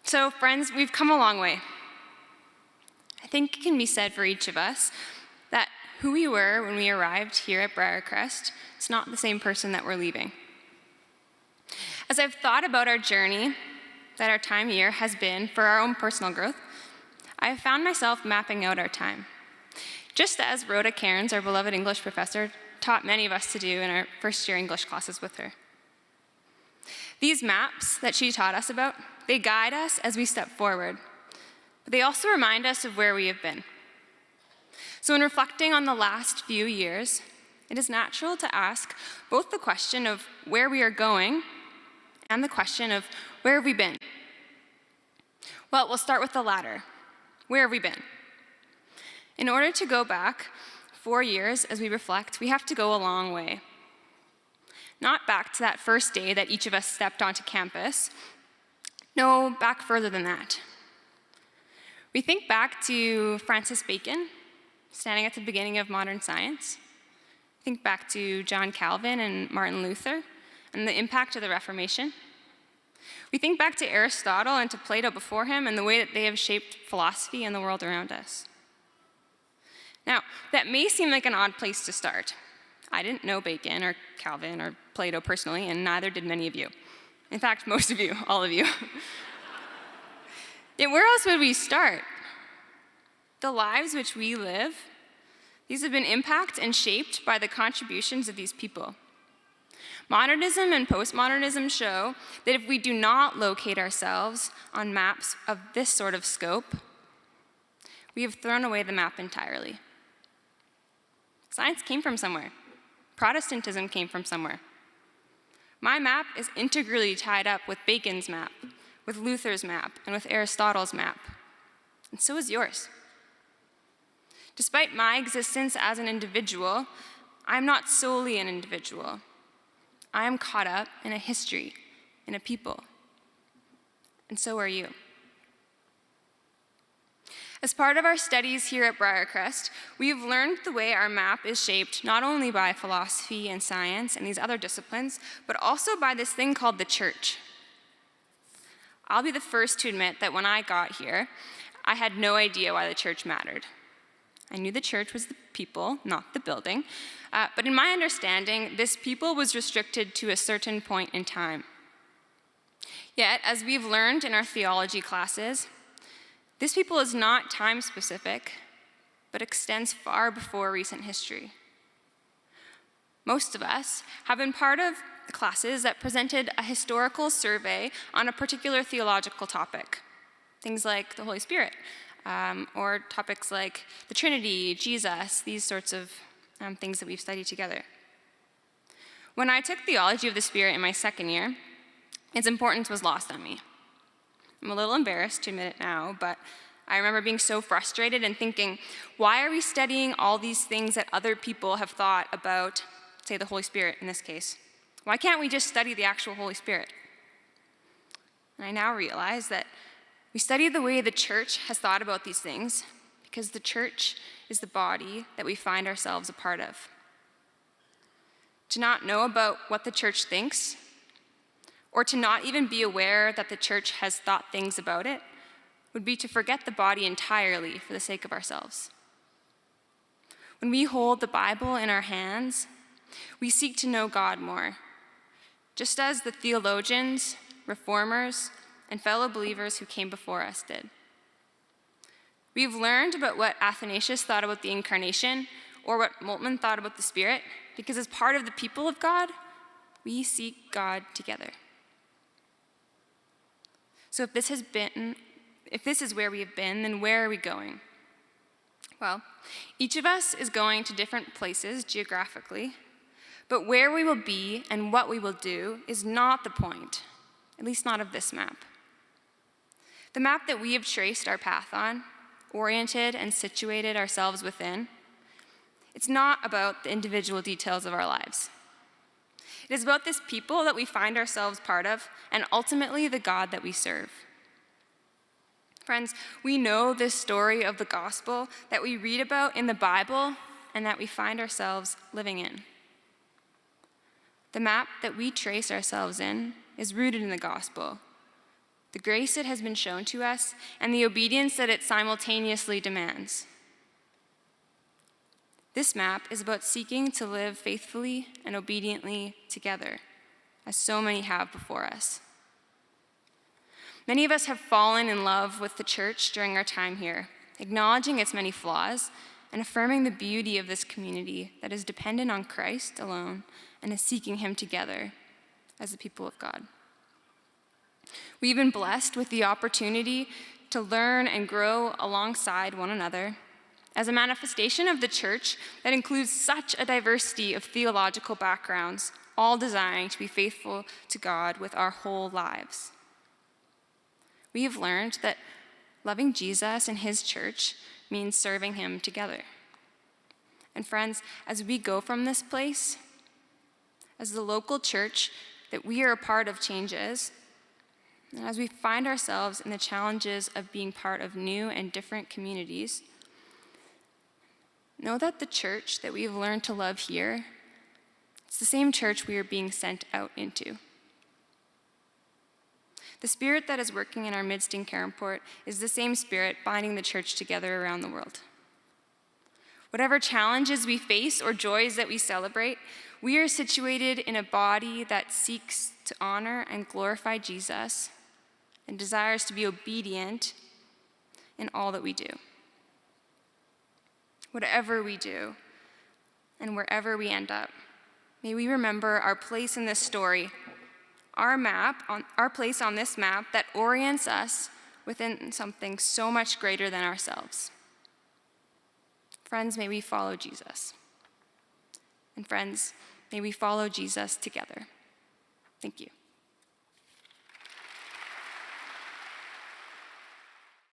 So, friends, we've come a long way. I think it can be said for each of us that who we were when we arrived here at Briercrest is not the same person that we're leaving. As I've thought about our journey that our time here has been for our own personal growth, I have found myself mapping out our time, just as Rhoda Cairns, our beloved English professor, taught many of us to do in our first-year English classes with her. These maps that she taught us about, they guide us as we step forward, but they also remind us of where we have been. So in reflecting on the last few years, it is natural to ask both the question of where we are going and the question of where have we been? Well, we'll start with the latter. Where have we been? In order to go back 4 years as we reflect, we have to go a long way. Not back to that first day that each of us stepped onto campus. No, back further than that. We think back to Francis Bacon, standing at the beginning of modern science. Think back to John Calvin and Martin Luther and the impact of the Reformation. We think back to Aristotle and to Plato before him and the way that they have shaped philosophy and the world around us. Now, that may seem like an odd place to start. I didn't know Bacon or Calvin or Plato personally, and neither did many of you. In fact, most of you, all of you. Yet where else would we start? The lives which we live, these have been impacted and shaped by the contributions of these people. Modernism and postmodernism show that if we do not locate ourselves on maps of this sort of scope, we have thrown away the map entirely. Science came from somewhere. Protestantism came from somewhere. My map is integrally tied up with Bacon's map, with Luther's map, and with Aristotle's map. And so is yours. Despite my existence as an individual, I'm not solely an individual. I am caught up in a history, in a people. And so are you. As part of our studies here at Briercrest, we have learned the way our map is shaped not only by philosophy and science and these other disciplines, but also by this thing called the church. I'll be the first to admit that when I got here, I had no idea why the church mattered. I knew the church was the people, not the building, but in my understanding, this people was restricted to a certain point in time. Yet, as we've learned in our theology classes, this people is not time-specific, but extends far before recent history. Most of us have been part of classes that presented a historical survey on a particular theological topic, things like the Holy Spirit, or topics like the Trinity, Jesus, these sorts of things that we've studied together. When I took theology of the Spirit in my second year, its importance was lost on me. I'm a little embarrassed to admit it now, but I remember being so frustrated and thinking, why are we studying all these things that other people have thought about, say, the Holy Spirit in this case? Why can't we just study the actual Holy Spirit? And I now realize that we study the way the church has thought about these things because the church is the body that we find ourselves a part of. To not know about what the church thinks, or to not even be aware that the church has thought things about it, would be to forget the body entirely for the sake of ourselves. When we hold the Bible in our hands, we seek to know God more, just as the theologians, reformers, and fellow believers who came before us did. We've learned about what Athanasius thought about the incarnation, or what Moltmann thought about the Spirit, because as part of the people of God, we seek God together. So if this is where we have been, then where are we going? Well, each of us is going to different places geographically, but where we will be and what we will do is not the point, at least not of this map. The map that we have traced our path on, oriented and situated ourselves within, it's not about the individual details of our lives. It is about this people that we find ourselves part of, and ultimately the God that we serve. Friends, we know this story of the gospel that we read about in the Bible and that we find ourselves living in. The map that we trace ourselves in is rooted in the gospel, the grace it has been shown to us, and the obedience that it simultaneously demands. This map is about seeking to live faithfully and obediently together, as so many have before us. Many of us have fallen in love with the church during our time here, acknowledging its many flaws and affirming the beauty of this community that is dependent on Christ alone and is seeking him together as the people of God. We've been blessed with the opportunity to learn and grow alongside one another as a manifestation of the church that includes such a diversity of theological backgrounds, all desiring to be faithful to God with our whole lives. We have learned that loving Jesus and his church means serving him together. And friends, as we go from this place, as the local church that we are a part of changes, and as we find ourselves in the challenges of being part of new and different communities, know that the church that we have learned to love here, it's the same church we are being sent out into. The spirit that is working in our midst in Caronport is the same spirit binding the church together around the world. Whatever challenges we face or joys that we celebrate, we are situated in a body that seeks to honor and glorify Jesus and desires to be obedient in all that we do. Whatever we do and wherever we end up, may we remember our place in this story, our place on this map that orients us within something so much greater than ourselves. Friends, may we follow Jesus. And friends, may we follow Jesus together. Thank you.